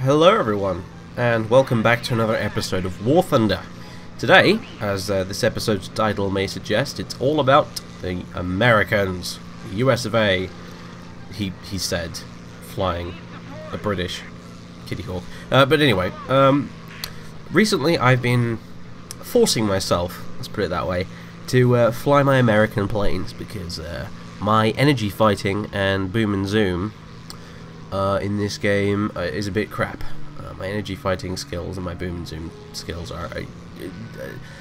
Hello everyone, and welcome back to another episode of War Thunder. Today, as this episode's title may suggest, it's all about the Americans, the US of A, he said, flying a British kitty hawk. But anyway, recently I've been forcing myself, let's put it that way, to fly my American planes because my energy fighting and boom and zoom in this game is a bit crap. My energy fighting skills and my boom and zoom skills are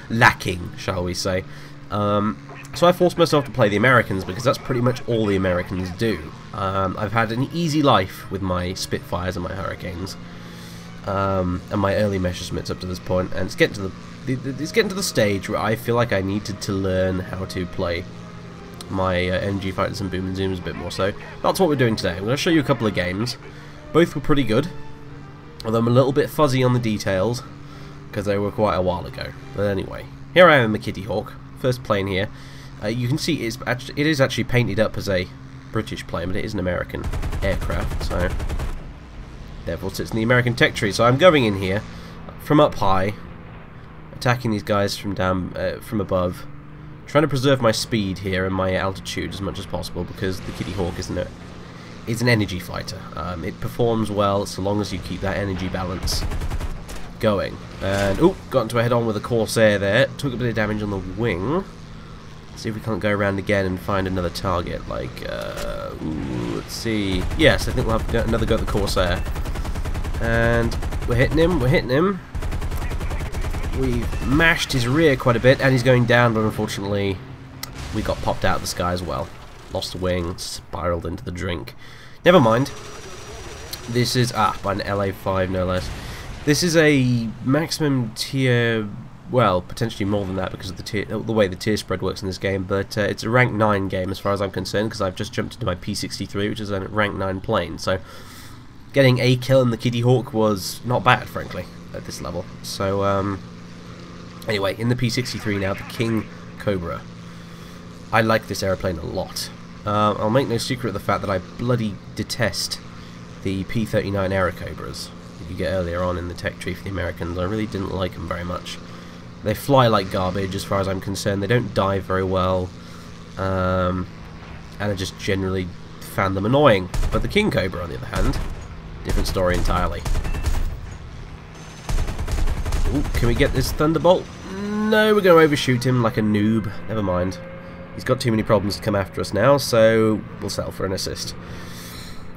lacking, shall we say. So I forced myself to play the Americans because that's pretty much all the Americans do. I've had an easy life with my Spitfires and my Hurricanes and my early Messerschmitts up to this point, and it's getting to the stage where I feel like I needed to learn how to play my energy fighters and boom and zooms a bit more. So that's what we're doing today. I'm going to show you a couple of games. Both were pretty good, although I'm a little bit fuzzy on the details because they were quite a while ago. But anyway, here I am in the Kitty Hawk, first plane here. You can see it is actually painted up as a British plane, but it is an American aircraft, so therefore sits in the American tech tree. So I'm going in here from up high, attacking these guys from from above, trying to preserve my speed here and my altitude as much as possible because the Kitty Hawk is an energy fighter. It performs well so long as you keep that energy balance going. And got into a head-on with a Corsair there. Took a bit of damage on the wing. Let's see if we can't go around again and find another target. Like, let's see. Yes, I think we'll have another go at the Corsair. And we're hitting him. We're hitting him. We've mashed his rear quite a bit, and he's going down, but unfortunately we got popped out of the sky as well. Lost a wing, spiraled into the drink. Never mind. This is, by an LA5 no less. This is a maximum tier, well, potentially more than that because of the way the tier spread works in this game, but it's a rank 9 game as far as I'm concerned because I've just jumped into my P63, which is a rank 9 plane, so getting a kill in the Kitty Hawk was not bad, frankly, at this level. So, anyway, in the P63 now, the Kingcobra. I like this airplane a lot. I'll make no secret of the fact that I bloody detest the P39 Aerocobras that you get earlier on in the tech tree for the Americans. I really didn't like them very much. They fly like garbage as far as I'm concerned. They don't dive very well. And I just generally found them annoying. But the Kingcobra, on the other hand, different story entirely. Ooh, can we get this Thunderbolt? No, we're going to overshoot him like a noob. Never mind. He's got too many problems to come after us now, so we'll settle for an assist.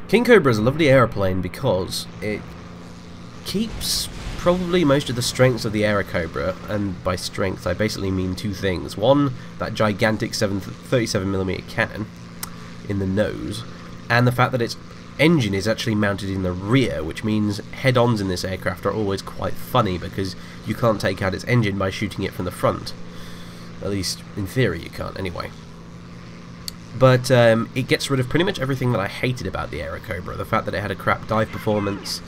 Kingcobra is a lovely aeroplane because it keeps probably most of the strengths of the Aerocobra, and by strength I basically mean two things. One, that gigantic 37mm cannon in the nose, and the fact that its engine is actually mounted in the rear, which means head-ons in this aircraft are always quite funny because you can't take out its engine by shooting it from the front. At least in theory you can't, anyway. But it gets rid of pretty much everything that I hated about the Aerocobra. The fact that it had a crap dive performance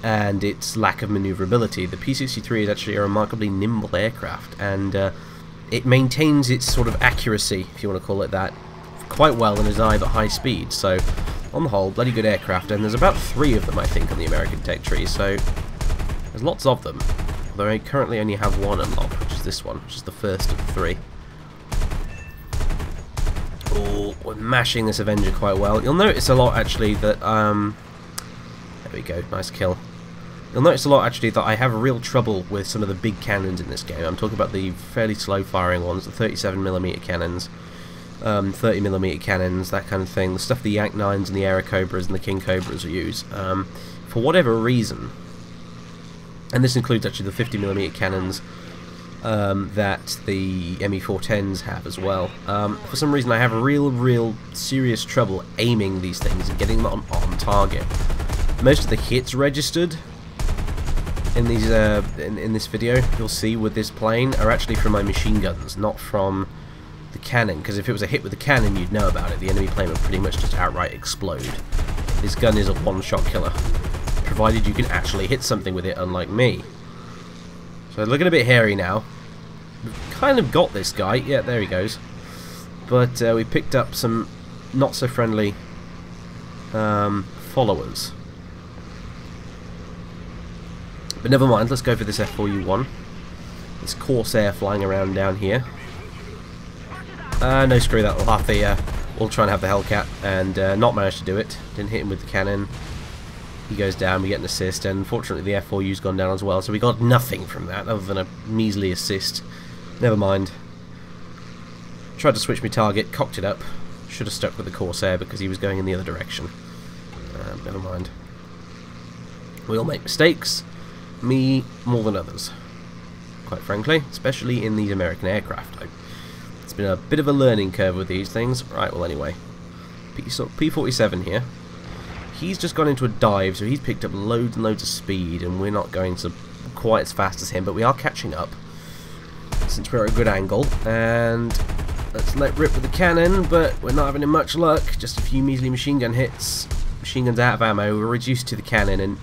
and its lack of maneuverability. The P63 is actually a remarkably nimble aircraft, and it maintains its sort of accuracy, if you want to call it that, quite well and is dive at high speed. So on the whole, bloody good aircraft, and there's about 3 of them I think on the American tech tree, so there's lots of them. Although I currently only have one unlocked, which is this one, which is the first of the 3. Oh, we're mashing this Avenger quite well. You'll notice a lot actually that, there we go, nice kill. You'll notice a lot actually that I have real trouble with some of the big cannons in this game. I'm talking about the fairly slow firing ones, the 37mm cannons, 30mm cannons, that kind of thing. The stuff the Yak 9s and the Aerocobras and the Kingcobras use. For whatever reason, and this includes actually the 50mm cannons that the ME410s have as well. For some reason I have real serious trouble aiming these things and getting them on target. Most of the hits registered in these in this video you'll see with this plane are actually from my machine guns, not from the cannon, because if it was a hit with the cannon you'd know about it. The enemy plane would pretty much just outright explode. This gun is a one-shot killer, provided you can actually hit something with it, unlike me. So looking a bit hairy now. We've kind of got this guy. Yeah, there he goes. But we picked up some not so friendly followers. But never mind, let's go for this F4U1. This Corsair flying around down here. No, screw that. We'll try and have the Hellcat, and not manage to do it. Didn't hit him with the cannon. He goes down, we get an assist, and unfortunately the F4U's gone down as well, so we got nothing from that other than a measly assist. Never mind. Tried to switch my target, cocked it up. Should have stuck with the Corsair because he was going in the other direction. Never mind. We all make mistakes. Me more than others. Quite frankly, especially in these American aircraft. It's been a bit of a learning curve with these things. Right, well anyway. P-47 here. He's just gone into a dive, so he's picked up loads and loads of speed, and we're not going to quite as fast as him, but we are catching up since we're at a good angle. And let's let rip with the cannon, but we're not having much luck. Just a few measly machine gun hits. Machine gun's out of ammo. We're reduced to the cannon, and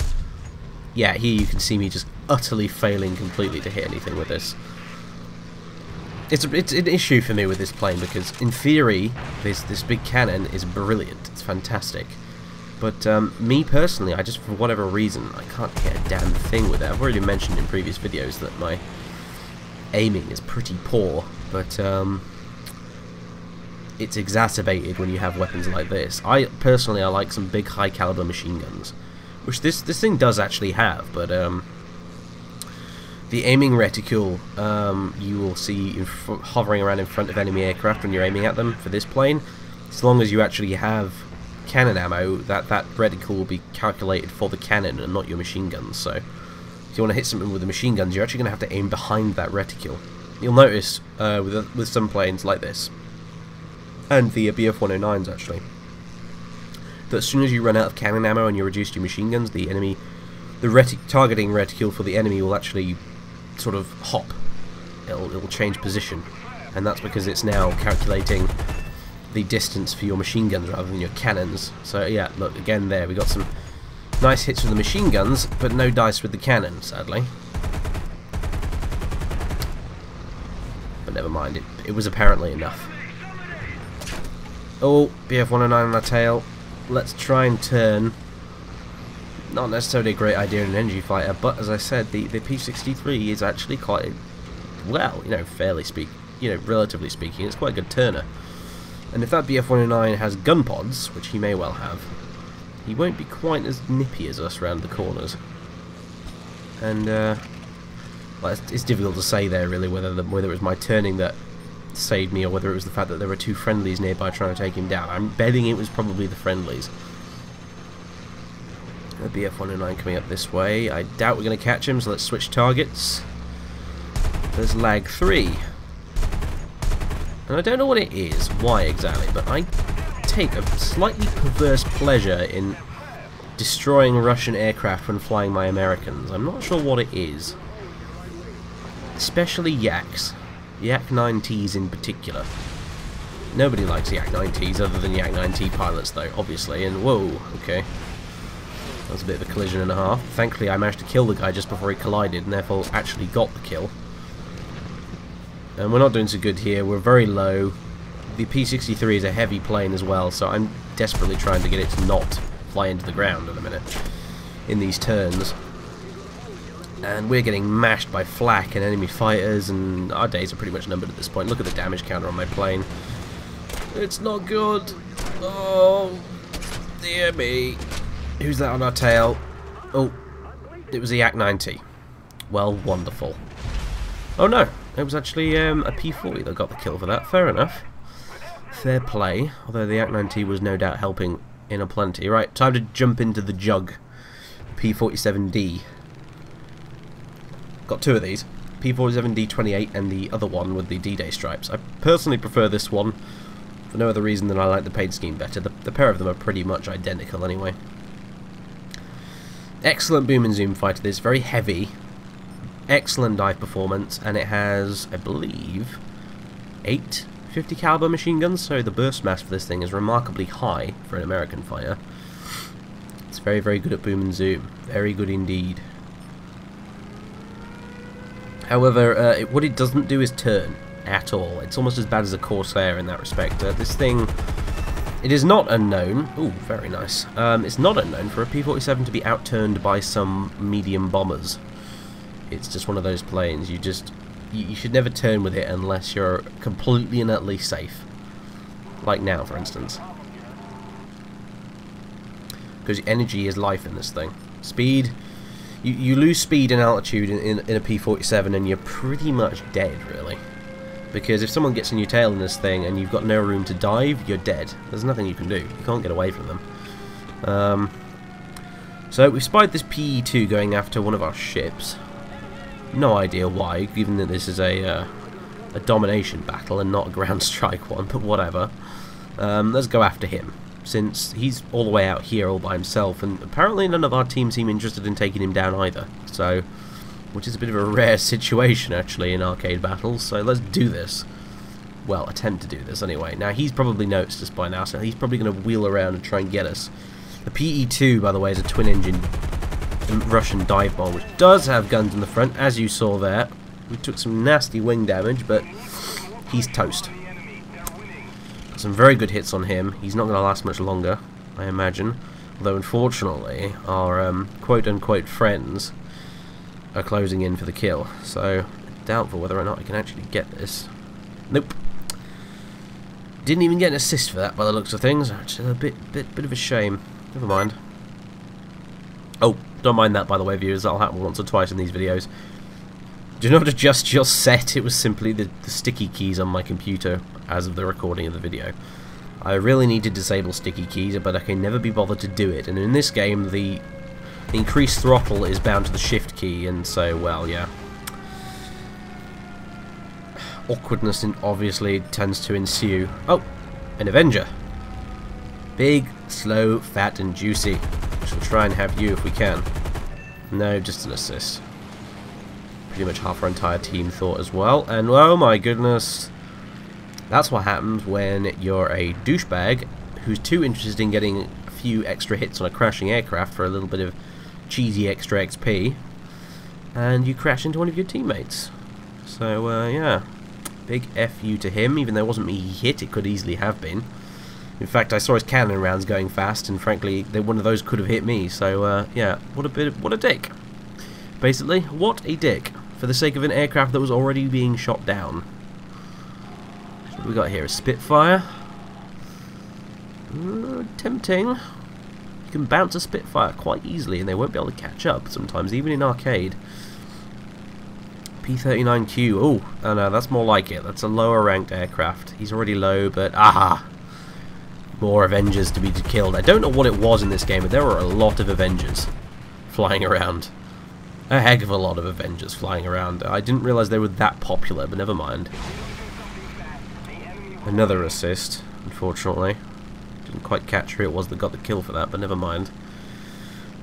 yeah, here you can see me just utterly failing completely to hit anything with this. It's an issue for me with this plane because, in theory, this big cannon is brilliant. It's fantastic. But me personally, I just, for whatever reason, I can't hit a damn thing with it. I've already mentioned in previous videos that my aiming is pretty poor, but it's exacerbated when you have weapons like this. I like some big high caliber machine guns, which this thing does actually have, but the aiming reticule you will see hovering around in front of enemy aircraft when you're aiming at them for this plane. As long as you actually have cannon ammo, that reticule will be calculated for the cannon and not your machine guns. So if you want to hit something with the machine guns, you're actually going to have to aim behind that reticule. You'll notice with some planes like this, and the BF-109s actually, that as soon as you run out of cannon ammo and you reduce your machine guns, the targeting reticule for the enemy will actually sort of hop. It'll change position, and that's because it's now calculating the distance for your machine guns rather than your cannons. So yeah, look, again there, we got some nice hits with the machine guns, but no dice with the cannon, sadly. But never mind, it was apparently enough. Oh, BF-109 on our tail. Let's try and turn. Not necessarily a great idea in an energy fighter, but as I said, the P-63 is actually quite, well, relatively speaking, it's quite a good turner. And if that BF-109 has gun pods, which he may well have, he won't be quite as nippy as us round the corners. And well, it's difficult to say there really whether it was my turning that saved me or whether it was the fact that there were two friendlies nearby trying to take him down. I'm betting it was probably the friendlies. The BF-109 coming up this way. I doubt we're going to catch him, so let's switch targets. There's lag 3. And I don't know what it is, why exactly, but I take a slightly perverse pleasure in destroying Russian aircraft when flying my Americans. I'm not sure what it is. Especially Yaks. Yak-9Ts in particular. Nobody likes Yak-9Ts other than Yak-9T pilots though, obviously, and whoa, okay. That was a bit of a collision and a half. Thankfully I managed to kill the guy just before he collided and therefore actually got the kill. And we're not doing so good here, we're very low. The P-63 is a heavy plane as well, so I'm desperately trying to get it to not fly into the ground at the minute in these turns. And we're getting mashed by flak and enemy fighters, and our days are pretty much numbered at this point. Look at the damage counter on my plane. It's not good. Oh, dear me. Who's that on our tail? Oh, it was a Yak-9T. Well, wonderful. Oh no, it was actually a P-40 that got the kill for that. Fair enough. Fair play. Although the Yak-9T was no doubt helping in a plenty. Right, time to jump into the jug. P-47D. Got two of these. P-47D-28 and the other one with the D-Day stripes. I personally prefer this one for no other reason than I like the paint scheme better. The pair of them are pretty much identical anyway. Excellent boom and zoom fighter. This very heavy. Excellent dive performance, and it has, I believe, 8 50 caliber machine guns, so the burst mass for this thing is remarkably high for an American fighter. It's very, very good at boom and zoom. Very good indeed. However, what it doesn't do is turn at all. It's almost as bad as a Corsair in that respect. This thing, it is not unknown. Ooh, very nice. It's not unknown for a P-47 to be outturned by some medium bombers. it's just one of those planes. You should never turn with it unless you're completely and utterly safe. Like now, for instance. Because energy is life in this thing. Speed, you lose speed and altitude in a P-47 and you're pretty much dead, really. Because if someone gets in your tail in this thing and you've got no room to dive, you're dead. There's nothing you can do. You can't get away from them. So we've spied this PE-2 going after one of our ships. No idea why, given that this is a domination battle and not a ground strike one, but whatever. Let's go after him, since he's all the way out here all by himself, and apparently none of our team seem interested in taking him down either. So, which is a bit of a rare situation actually in arcade battles, so let's do this. Well, attempt to do this anyway. Now he's probably noticed us by now, so he's probably going to wheel around and try and get us. The PE-2, by the way, is a twin-engine Russian dive bomber, which does have guns in the front, as you saw there. We took some nasty wing damage, but he's toast. Got some very good hits on him. He's not going to last much longer, I imagine. Although, unfortunately, our quote-unquote friends are closing in for the kill. So, doubtful whether or not I can actually get this. Nope. Didn't even get an assist for that by the looks of things. Which is a bit of a shame. Never mind. Oh, don't mind that, by the way, viewers. That'll happen once or twice in these videos. Do not adjust your set. It was simply the sticky keys on my computer as of the recording of the video. I really need to disable sticky keys, but I can never be bothered to do it. And in this game, the increased throttle is bound to the shift key, and so, well, yeah. Awkwardness obviously tends to ensue. Oh, an Avenger. Big, slow, fat, and juicy. We shall try and have you if we can. No, just an assist. Pretty much half our entire team thought as well. And oh my goodness, that's what happens when you're a douchebag who's too interested in getting a few extra hits on a crashing aircraft for a little bit of cheesy extra XP, and you crash into one of your teammates. So yeah, big F you to him. Even though it wasn't me he hit, it could easily have been. In fact, I saw his cannon rounds going fast, and frankly, one of those could have hit me. So yeah, what a dick. Basically, what a dick for the sake of an aircraft that was already being shot down. So what we got here? A Spitfire. Tempting. You can bounce a Spitfire quite easily, and they won't be able to catch up sometimes, even in arcade. P-39Q. Oh no, that's more like it. That's a lower ranked aircraft. He's already low, but aha! More Avengers to be killed. I don't know what it was in this game, but there were a lot of Avengers flying around. A heck of a lot of Avengers flying around. I didn't realise they were that popular, but never mind. Another assist, unfortunately. Didn't quite catch who it was that got the kill for that, but never mind.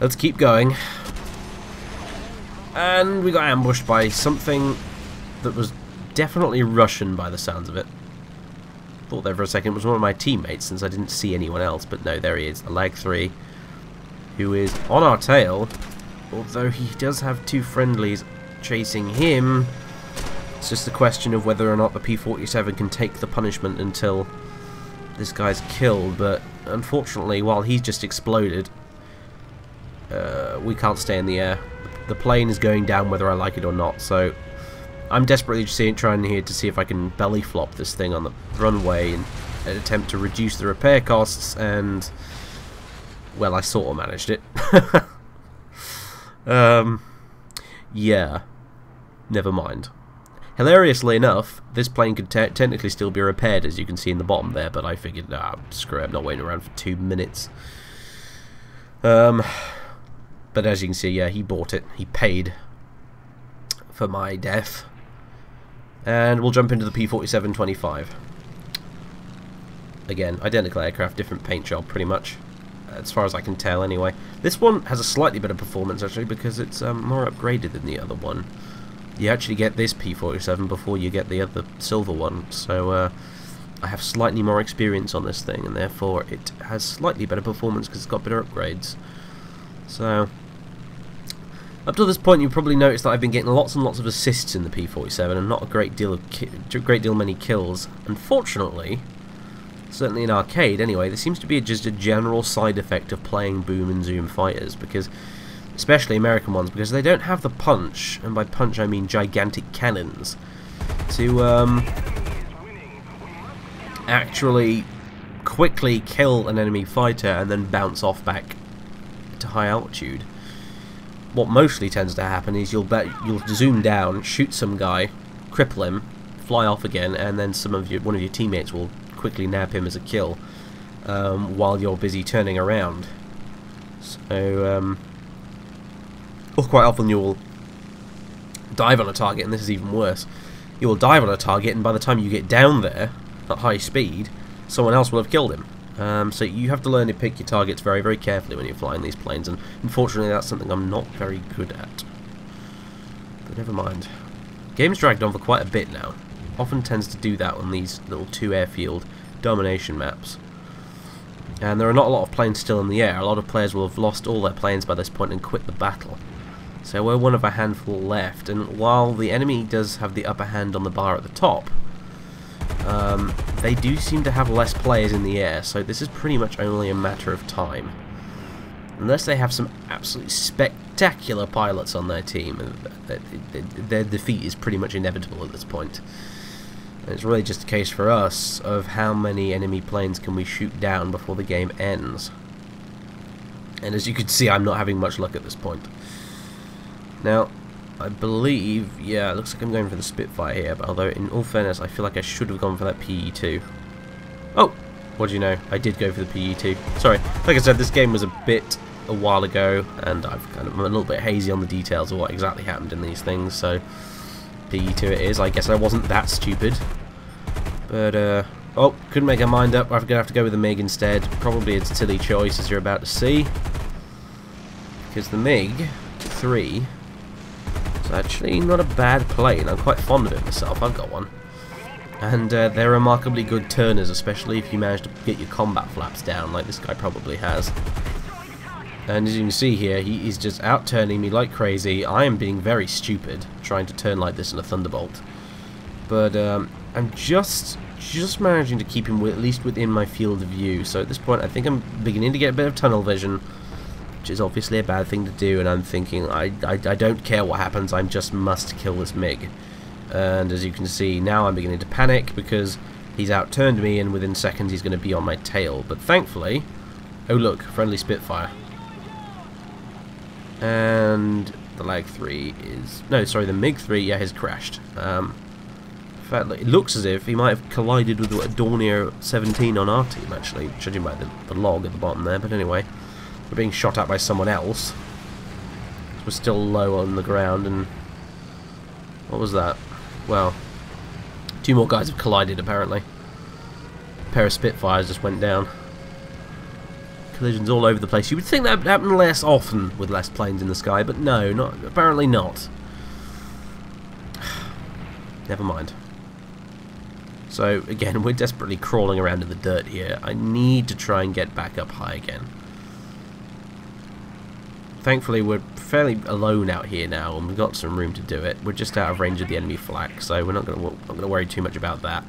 Let's keep going. And we got ambushed by something that was definitely Russian by the sounds of it. Thought there for a second it was one of my teammates since I didn't see anyone else, but no, there he is, the Lag 3, who is on our tail, although he does have two friendlies chasing him. It's just a question of whether or not the P-47 can take the punishment until this guy's killed, but unfortunately, while he's just exploded, we can't stay in the air. The plane is going down whether I like it or not, so I'm desperately trying here to see if I can belly flop this thing on the runway and attempt to reduce the repair costs, and well, I sort of managed it. Yeah, never mind. Hilariously enough, this plane could technically still be repaired, as you can see in the bottom there, but I figured, screw it, I'm not waiting around for 2 minutes. But as you can see, yeah, he bought it. He paid for my death. And we'll jump into the P-47-25. Again, identical aircraft, different paint job, pretty much. As far as I can tell, anyway. This one has a slightly better performance, actually, because it's more upgraded than the other one. You actually get this P-47 before you get the other silver one, so I have slightly more experience on this thing, and therefore it has slightly better performance because it's got better upgrades. So, up to this point, you've probably noticed that I've been getting lots and lots of assists in the P-47, and not a great deal many kills. Unfortunately, certainly in arcade anyway, there seems to be just a general side effect of playing boom and zoom fighters, because especially American ones, because they don't have the punch, and by punch I mean gigantic cannons, to actually quickly kill an enemy fighter and then bounce off back to high altitude. What mostly tends to happen is you'll zoom down, shoot some guy, cripple him, fly off again, and then one of your teammates will quickly nab him as a kill while you're busy turning around. So, or quite often you'll dive on a target, and this is even worse. You will dive on a target, and by the time you get down there at high speed, someone else will have killed him. So you have to learn to pick your targets very, very carefully when you're flying these planes, and unfortunately that's something I'm not very good at. But never mind. Game's dragged on for quite a bit now. Often tends to do that on these little 2 airfield domination maps. And there are not a lot of planes still in the air. A lot of players will have lost all their planes by this point and quit the battle. So we're one of a handful left, and while the enemy does have the upper hand on the bar at the top, they do seem to have less players in the air, so this is pretty much only a matter of time. Unless they have some absolutely spectacular pilots on their team, their defeat is pretty much inevitable at this point. And it's really just a case for us of how many enemy planes can we shoot down before the game ends. And as you can see, I'm not having much luck at this point. Now, I believe, yeah, it looks like I'm going for the Spitfire here, but although in all fairness I feel like I should have gone for that PE2. Oh, what do you know, I did go for the PE2. Sorry, like I said, this game was a while ago, and I'm a little bit hazy on the details of what exactly happened in these things, so PE2 it is. I guess I wasn't that stupid. But, oh, couldn't make our mind up. I'm going to have to go with the MiG instead. Probably a silly choice, as you're about to see. Because the MiG-3 is actually not a bad plane. I'm quite fond of it myself. I've got one. And they're remarkably good turners, especially if you manage to get your combat flaps down, like this guy probably has. And as you can see here, he is just out-turning me like crazy. I am being very stupid trying to turn like this in a Thunderbolt. But I'm just managing to keep him at least within my field of view. So at this point I think I'm beginning to get a bit of tunnel vision, which is obviously a bad thing to do, and I'm thinking I don't care what happens, I just must kill this MiG. And as you can see, now I'm beginning to panic because he's out-turned me, and within seconds he's going to be on my tail. But thankfully, oh look, friendly Spitfire. And the Lag 3 is... no, sorry, the MiG-3, yeah, has crashed. In fact, it looks as if he might have collided with a Dornier 17 on our team, actually, judging by the log at the bottom there. But anyway, we're being shot at by someone else. We're still low on the ground, and... what was that? Well, 2 more guys have collided, apparently. A pair of Spitfires just went down. Collisions all over the place. You would think that would happen less often with less planes in the sky, but no, apparently not. Never mind. So again, we're desperately crawling around in the dirt here. I need to try and get back up high again. Thankfully we're fairly alone out here now, and we've got some room to do it. We're just out of range of the enemy flak, so we're not going to worry too much about that.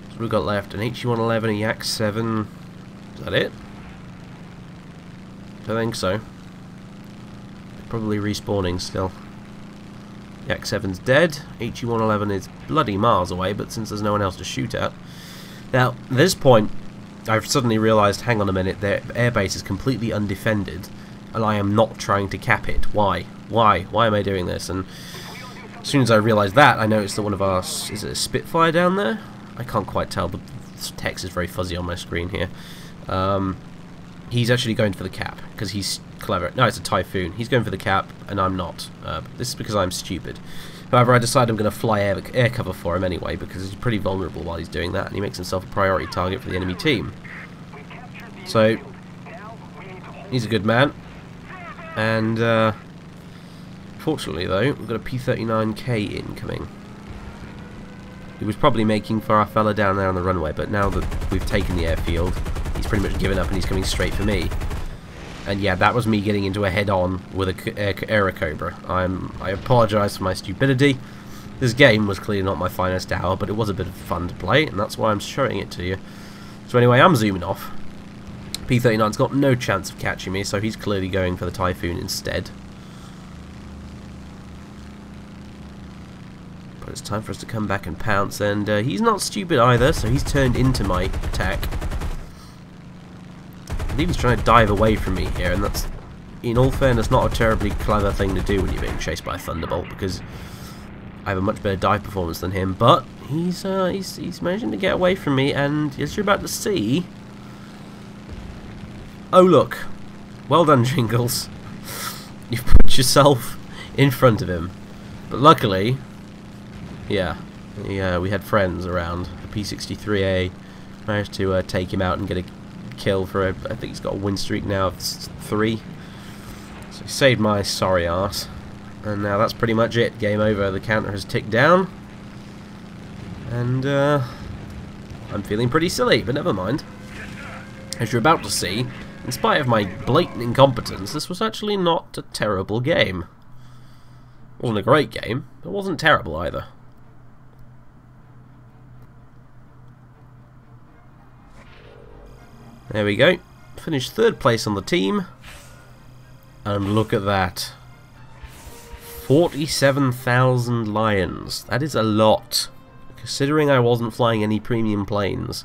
So we've got left an HE-111, a Yak-7. Is that it? I think so. Probably respawning still. Yak-7's dead. HE-111 is bloody miles away, but since there's no one else to shoot at. Now, at this point, I've suddenly realised, hang on a minute, their airbase is completely undefended, and I am not trying to cap it. Why? Why? Why am I doing this? And as soon as I realised that, I noticed that one of our... is it a Spitfire down there? I can't quite tell. The text is very fuzzy on my screen here. He's actually going for the cap, because he's clever. No, it's a Typhoon. He's going for the cap, and I'm not. This is because I'm stupid. However, I decide I'm going to fly air cover for him anyway, because he's pretty vulnerable while he's doing that, and he makes himself a priority target for the enemy team. So, he's a good man. And, fortunately though, we've got a P-39K incoming. He was probably making for our fella down there on the runway, but now that we've taken the airfield, he's pretty much given up and he's coming straight for me. And yeah, that was me getting into a head-on with a Kingcobra. I apologise for my stupidity. This game was clearly not my finest hour, but it was a bit of fun to play, and that's why I'm showing it to you. So anyway, I'm zooming off. P-39's got no chance of catching me, so he's clearly going for the Typhoon instead. But it's time for us to come back and pounce, and he's not stupid either, so he's turned into my attack. I believe he's trying to dive away from me here, and that's, in all fairness, not a terribly clever thing to do when you're being chased by a Thunderbolt, because I have a much better dive performance than him. But he's managing to get away from me, and as you're about to see... Oh look, well done, Jingles. You've put yourself in front of him. But luckily, yeah, we had friends around. The P-63A managed to take him out and get a kill for I think he's got a win streak now of 3. So he saved my sorry arse. And now that's pretty much it. Game over. The counter has ticked down. And I'm feeling pretty silly, but never mind. As you're about to see, in spite of my blatant incompetence, this was actually not a terrible game. It wasn't a great game, but it wasn't terrible either. There we go. Finished 3rd place on the team. And look at that. 47,000 lions. That is a lot, considering I wasn't flying any premium planes.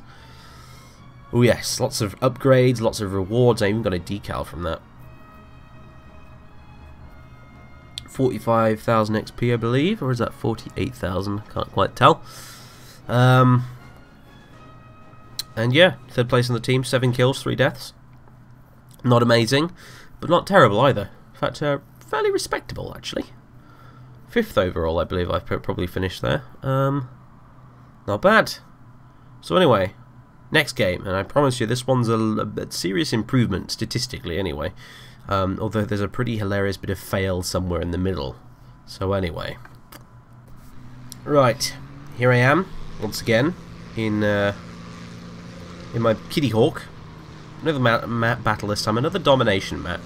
Oh yes, lots of upgrades, lots of rewards. I even got a decal from that. 45,000 XP, I believe, or is that 48,000? Can't quite tell. And yeah, 3rd place on the team, 7 kills, 3 deaths. Not amazing, but not terrible either. In fact, fairly respectable actually. 5th overall, I believe I've probably finished there. Not bad. So anyway, next game, and I promise you this one's a serious improvement statistically anyway. Although there's a pretty hilarious bit of fail somewhere in the middle. So anyway, right, here I am once again in my Kitty Hawk. Another map battle this time, another domination map,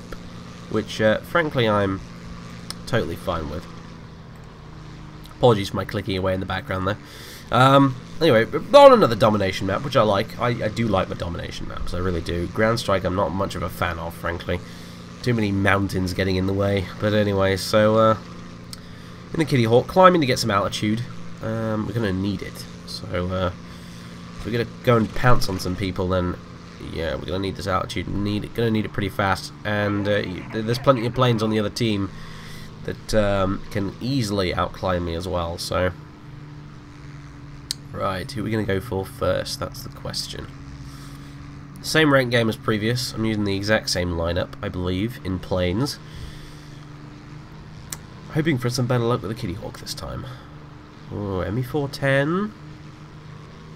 which frankly I'm totally fine with. Apologies for my clicking away in the background there. Anyway, on another domination map, which I like. I do like the domination maps, I really do. Ground Strike I'm not much of a fan of, frankly. Too many mountains getting in the way. But anyway, so in the Kitty Hawk, climbing to get some altitude. We're going to need it. So if we're going to go and pounce on some people, then yeah, we're going to need this altitude. Going to need it pretty fast. And there's plenty of planes on the other team that can easily outclimb me as well. So right, who are we going to go for first? That's the question. Same rank game as previous. I'm using the exact same lineup, I believe, in planes. Hoping for some better luck with the Kitty Hawk this time. Ooh, ME410.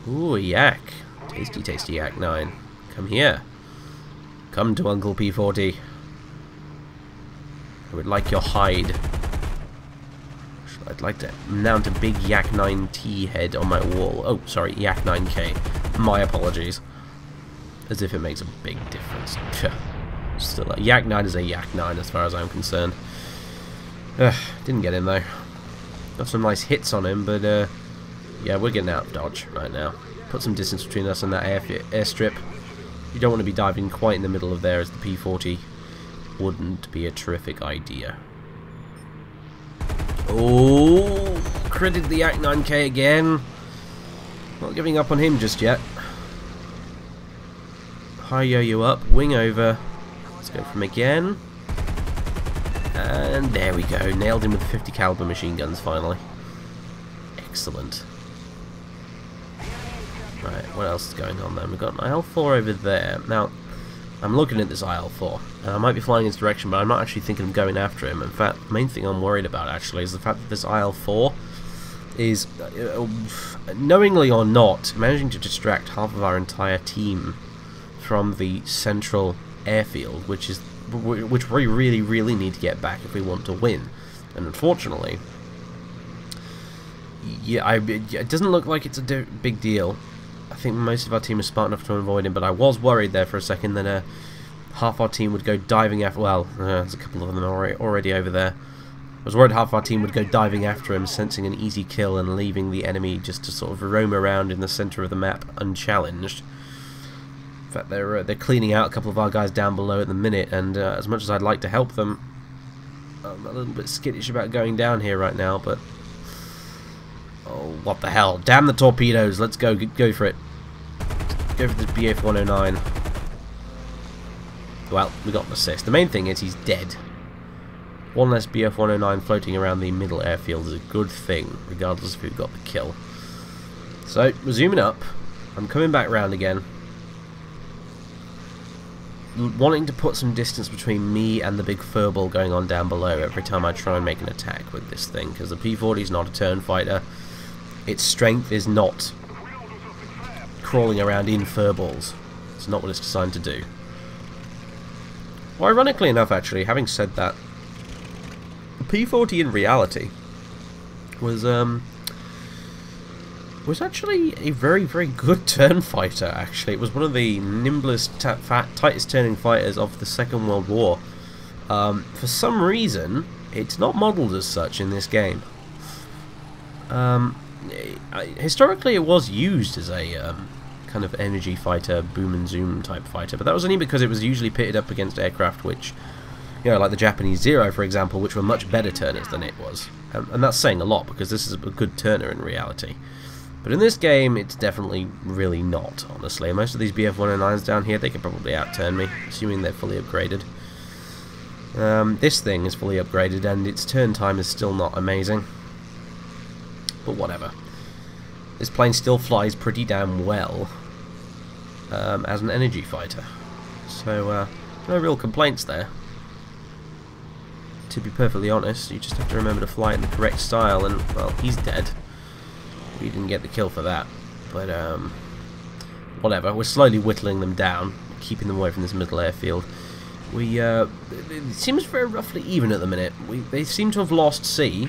Ooh, yak. Tasty, tasty yak 9. Come here. Come to Uncle P40. I would like your hide. I'd like to mount a big Yak 9T head on my wall. Oh, sorry, Yak 9K. My apologies. As if it makes a big difference. Still, a Yak 9 is a Yak 9 as far as I'm concerned. Didn't get in though. Got some nice hits on him, but yeah, we're getting out of dodge right now. Put some distance between us and that airstrip. You don't want to be diving quite in the middle of there, as the P40 wouldn't be a terrific idea. Oh, critted the Yak 9K again. Not giving up on him just yet. High yo-yo up, wing over. Let's go for him again. And there we go. Nailed him with 50 caliber machine guns finally. Excellent. Right, what else is going on then? We've got an IL-4 over there. Now, I'm looking at this IL-4, and I might be flying in his direction, but I'm not actually thinking of going after him. In fact, the main thing I'm worried about, actually, is the fact that this IL-4 is, knowingly or not, managing to distract half of our entire team from the central airfield, which we really, really need to get back if we want to win. And unfortunately, yeah, it doesn't look like it's a big deal. I think most of our team is smart enough to avoid him, but I was worried there for a second that half our team would go diving after... Well, there's a couple of them already over there. I was worried half our team would go diving after him, sensing an easy kill and leaving the enemy just to sort of roam around in the center of the map unchallenged. fact, they're cleaning out a couple of our guys down below at the minute, and as much as I'd like to help them, I'm a little bit skittish about going down here right now, but... Oh, what the hell. Damn the torpedoes. Let's go for it. Go for this BF 109. Well, we got an assist. The main thing is he's dead. One less BF 109 floating around the middle airfield is a good thing, regardless of who got the kill. So, we're zooming up. I'm coming back round again. Wanting to put some distance between me and the big furball going on down below every time I try and make an attack with this thing, because the P-40 is not a turn fighter. Its strength is not crawling around in furballs. It's not what it's designed to do. Well, ironically enough, actually, having said that, the P-40 in reality was actually a very, very good turn fighter, actually. It was one of the nimblest, tightest turning fighters of the Second World War. For some reason, it's not modelled as such in this game. Historically, it was used as a kind of energy fighter, boom and zoom type fighter, but that was only because it was usually pitted up against aircraft which, you know, like the Japanese Zero, for example, which were much better turners than it was. And that's saying a lot, because this is a good turner in reality. But in this game, it's definitely really not, honestly. Most of these BF-109s down here, they can probably outturn me, assuming they're fully upgraded. This thing is fully upgraded, and its turn time is still not amazing. But whatever. This plane still flies pretty damn well as an energy fighter. So, no real complaints there. To be perfectly honest, you just have to remember to fly it in the correct style, and, well, he's dead. We didn't get the kill for that, but whatever. We're slowly whittling them down, keeping them away from this middle airfield. It seems very roughly even at the minute. They seem to have lost C.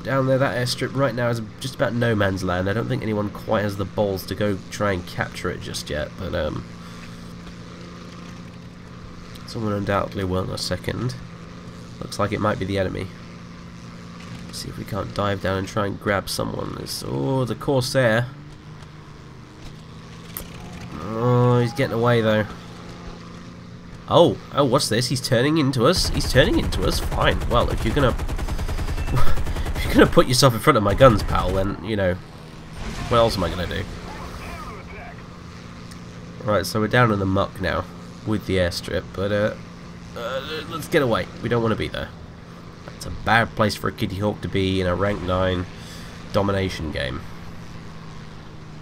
Down there, that airstrip right now is just about no man's land. I don't think anyone quite has the balls to go try and capture it just yet, but someone undoubtedly will in a second. Looks like it might be the enemy. See if we can't dive down and try and grab someone. Oh, the Corsair. Oh, he's getting away though. Oh, what's this? He's turning into us. He's turning into us. Fine. Well, if you're gonna put yourself in front of my guns, pal, then you know what else am I gonna do? Right, so we're down in the muck now with the airstrip, but let's get away. We don't want to be there. It's a bad place for a Kitty Hawk to be in a rank 9 domination game.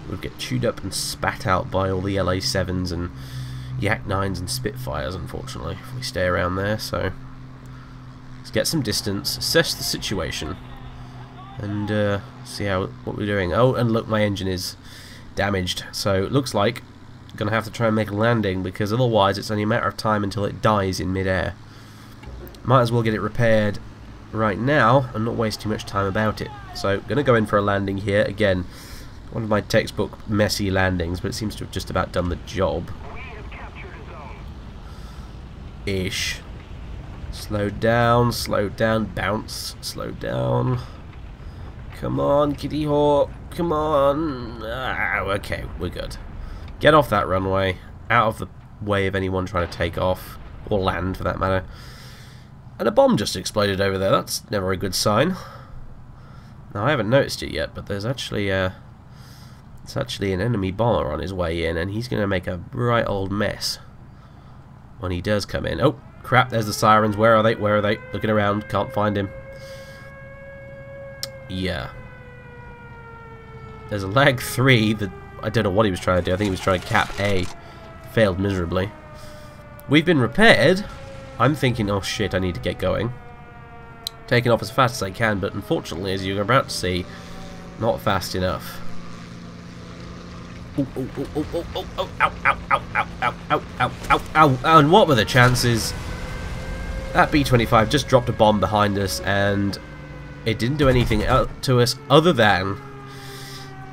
We'll get chewed up and spat out by all the LA-7s and Yak 9s and Spitfires, unfortunately, if we stay around there. So let's get some distance, assess the situation, and see what we're doing. Oh, and look, my engine is damaged, so it looks like I'm going to have to try and make a landing, because otherwise it's only a matter of time until it dies in mid-air. Might as well get it repaired right now and not waste too much time about it. So, going to go in for a landing here. Again, one of my textbook messy landings, but it seems to have just about done the job. Ish. Slow down, bounce, slow down. Come on, Kitty Hawk, come on. Okay, we're good. Get off that runway, out of the way of anyone trying to take off, or land for that matter. And a bomb just exploded over there. That's never a good sign. Now, I haven't noticed it yet, but there's actually it's actually an enemy bomber on his way in, and he's going to make a right old mess when he does come in. Oh, crap, there's the sirens. Where are they? Where are they? Looking around, can't find him. Yeah. There's a lag 3 that I don't know what he was trying to do. I think he was trying to cap A. Failed miserably. We've been repaired. I'm thinking, oh shit, I need to get going. Taking off as fast as I can, but unfortunately, as you're about to see, not fast enough. Oh, oh, oh, oh, oh, oh, oh, ow, ow, ow, ow, ow, ow, ow, ow, ow, and what were the chances? That B-25 just dropped a bomb behind us, and it didn't do anything to us other than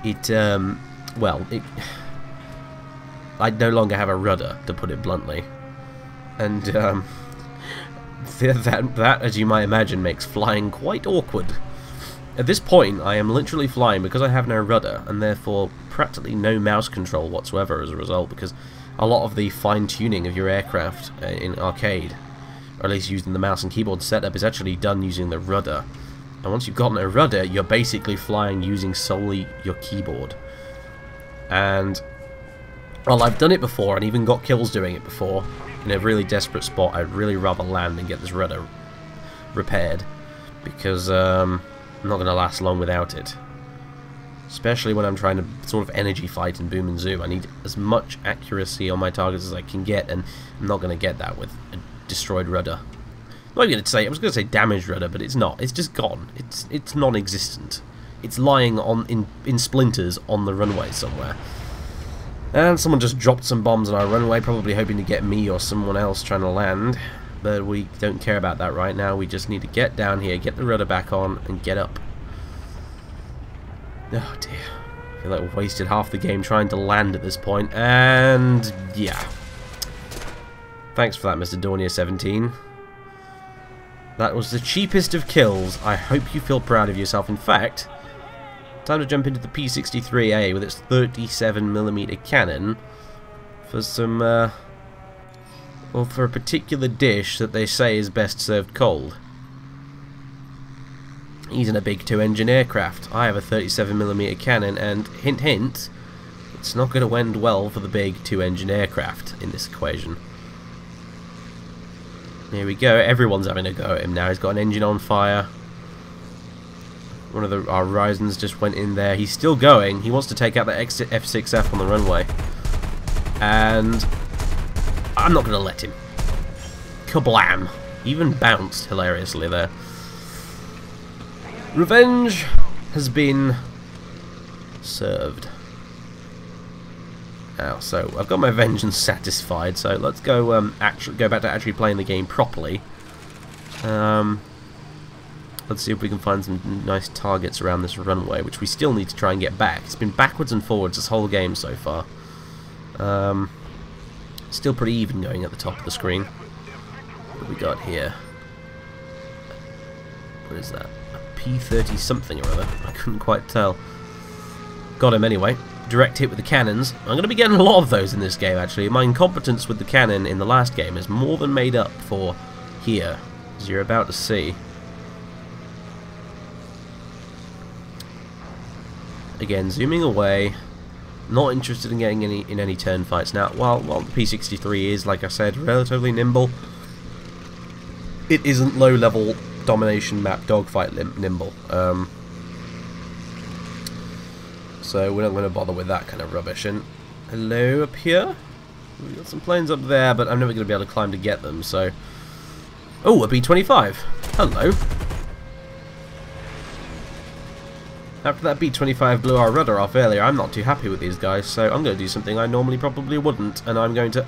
it, well, I no longer have a rudder, to put it bluntly. And, that, as you might imagine, makes flying quite awkward. At this point, I am literally flying because I have no rudder, and therefore practically no mouse control whatsoever as a result, because a lot of the fine-tuning of your aircraft in arcade, or at least using the mouse and keyboard setup, is actually done using the rudder. And once you've gotten a rudder, you're basically flying using solely your keyboard. And, well, I've done it before, and even got kills doing it before. In a really desperate spot, I'd really rather land and get this rudder repaired, because I'm not going to last long without it. Especially when I'm trying to sort of energy fight in Boom and Zoom. I need as much accuracy on my targets as I can get, and I'm not going to get that with a destroyed rudder. I was going to say damaged rudder, but it's not. It's just gone. It's non-existent. It's lying in splinters on the runway somewhere. And someone just dropped some bombs on our runway, probably hoping to get me or someone else trying to land. But we don't care about that right now. We just need to get down here, get the rudder back on, and get up. Oh dear. I feel like we've wasted half the game trying to land at this point, and yeah. Thanks for that, Mr. Dornier17. That was the cheapest of kills. I hope you feel proud of yourself. In fact, time to jump into the P-63A with its 37mm cannon for some, well, for a particular dish that they say is best served cold. He's in a big 2-engine aircraft. I have a 37mm cannon, and hint hint, it's not going to end well for the big 2-engine aircraft in this equation. Here we go. Everyone's having a go at him now. He's got an engine on fire. One of our Ryzens just went in there. He's still going. He wants to take out the F6F on the runway, and I'm not going to let him. Kablam! He even bounced hilariously there. Revenge has been served. Now, so I've got my vengeance satisfied. So let's go go back to actually playing the game properly. Let's see if we can find some nice targets around this runway, which we still need to try and get back. It's been backwards and forwards this whole game so far. Still pretty even going at the top of the screen. What have we got here? What is that? P30 something or other. I couldn't quite tell. Got him anyway. Direct hit with the cannons. I'm going to be getting a lot of those in this game, actually. My incompetence with the cannon in the last game is more than made up for here, as you're about to see. Again, zooming away. Not interested in getting any turn fights now. While the P-63 is, like I said, relatively nimble, it isn't low-level domination map dogfight nimble. So we're not going to bother with that kind of rubbish. And hello up here? We've got some planes up there, but I'm never going to be able to climb to get them, so... Oh, a B-25. Hello. After that B-25 blew our rudder off earlier, I'm not too happy with these guys, so I'm going to do something I normally probably wouldn't, and I'm going to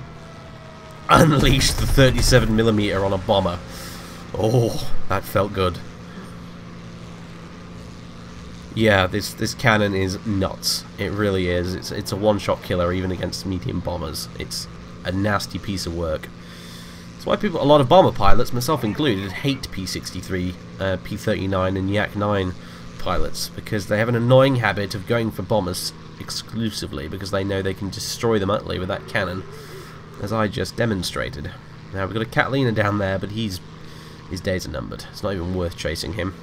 unleash the 37mm on a bomber. Oh, that felt good. Yeah, this cannon is nuts. It really is. It's a one-shot killer even against medium bombers. It's a nasty piece of work. That's why a lot of bomber pilots, myself included, hate P-63, P-39 and Yak-9 pilots, because they have an annoying habit of going for bombers exclusively because they know they can destroy them utterly with that cannon, as I just demonstrated. Now we've got a Catalina down there, but his days are numbered. It's not even worth chasing him.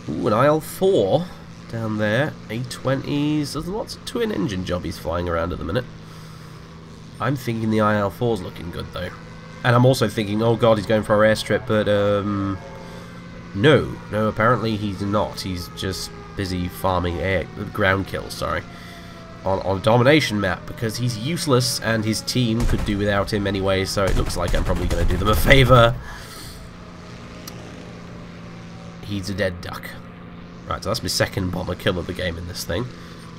Ooh, an IL-4 down there. A-20s. There's lots of twin-engine jobbies flying around at the minute. I'm thinking the IL-4's looking good, though. And I'm also thinking, oh god, he's going for our airstrip, but, no, apparently he's not. He's just busy farming ground kills, sorry, on a domination map, because he's useless and his team could do without him anyway, so it looks like I'm probably going to do them a favour. He's a dead duck. Right, so that's my second bomber kill of the game in this thing.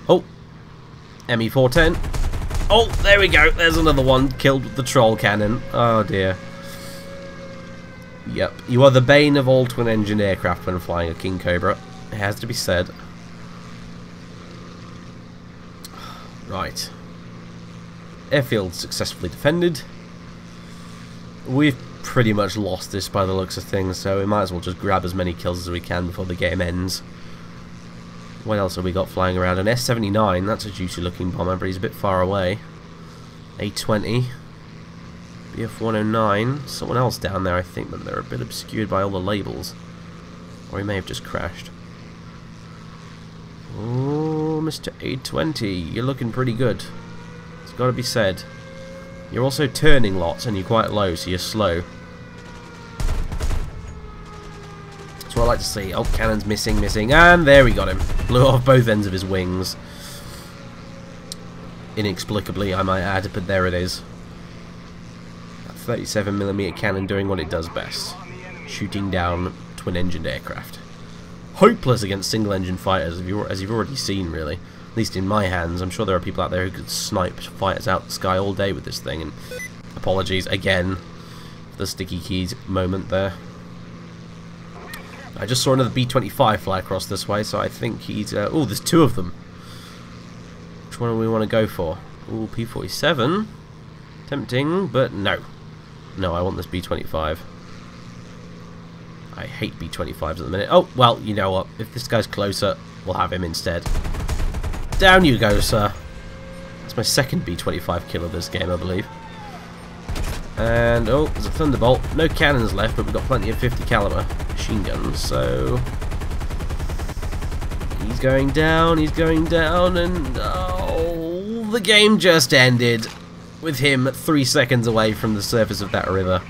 Oh, ME410. Oh, there we go. There's another one killed with the troll cannon. Oh dear. Yep, you are the bane of all twin-engine aircraft when flying a Kingcobra. It has to be said. Right. Airfield successfully defended. We've pretty much lost this by the looks of things, so we might as well just grab as many kills as we can before the game ends. What else have we got flying around? An S-79, that's a juicy looking bomber, but he's a bit far away. A-20. BF-109. Someone else down there, I think, but they're a bit obscured by all the labels. Or he may have just crashed. Oh, Mr. A-20, you're looking pretty good. It's got to be said. You're also turning lots, and you're quite low, so you're slow. That's what I like to see. Oh, cannon's missing, and there we got him. Blew off both ends of his wings. Inexplicably, I might add, but there it is. That 37mm cannon doing what it does best. Shooting down twin-engined aircraft. Hopeless against single-engine fighters, as you've already seen, really. At least in my hands. I'm sure there are people out there who could snipe fighters out the sky all day with this thing. And apologies again for the sticky keys moment there. I just saw another B-25 fly across this way, so I think he's... oh, there's two of them. Which one do we want to go for? Oh, P-47. Tempting, but no. No, I want this B-25. I hate B-25s at the minute. Oh, well, you know what? If this guy's closer, we'll have him instead. Down you go, sir. That's my second B-25 kill of this game, I believe. And, oh, there's a Thunderbolt. No cannons left, but we've got plenty of 50 caliber machine guns, so... He's going down, and... Oh, the game just ended with him 3 seconds away from the surface of that river.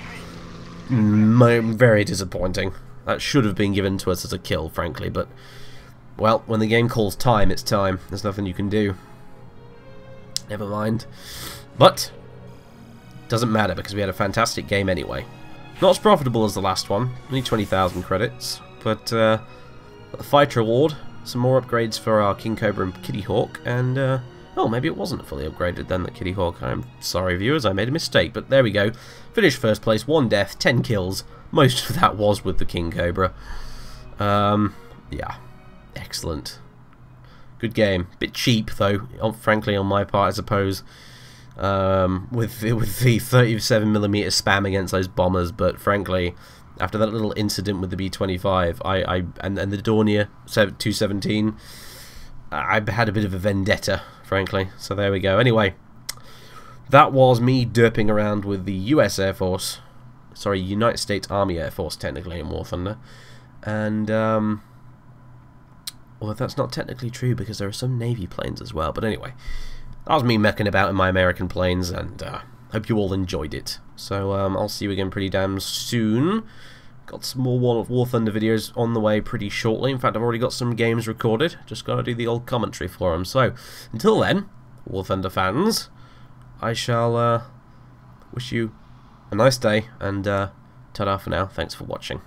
Very disappointing. That should have been given to us as a kill, frankly, but... Well, when the game calls time, it's time. There's nothing you can do. Never mind. But... doesn't matter, because we had a fantastic game anyway. Not as profitable as the last one, only 20,000 credits, but a fighter award, some more upgrades for our Kingcobra and Kitty Hawk, and oh, maybe it wasn't fully upgraded then, the Kitty Hawk. I'm sorry, viewers, I made a mistake, but there we go. Finished first place, 1 death, 10 kills. Most of that was with the Kingcobra. Yeah, excellent. Good game. Bit cheap, though, frankly, on my part, I suppose. With the 37mm spam against those bombers, but frankly, after that little incident with the B-25, and the Dornier 217, I had a bit of a vendetta, frankly. So there we go. Anyway, that was me derping around with the US Air Force, sorry, United States Army Air Force, technically, in War Thunder, and well, that's not technically true because there are some Navy planes as well. But anyway. That was me mecking about in my American planes, and hope you all enjoyed it. So I'll see you again pretty damn soon. Got some more War Thunder videos on the way pretty shortly. In fact, I've already got some games recorded. Just got to do the old commentary for them. So until then, War Thunder fans, I shall wish you a nice day, and ta-da for now. Thanks for watching.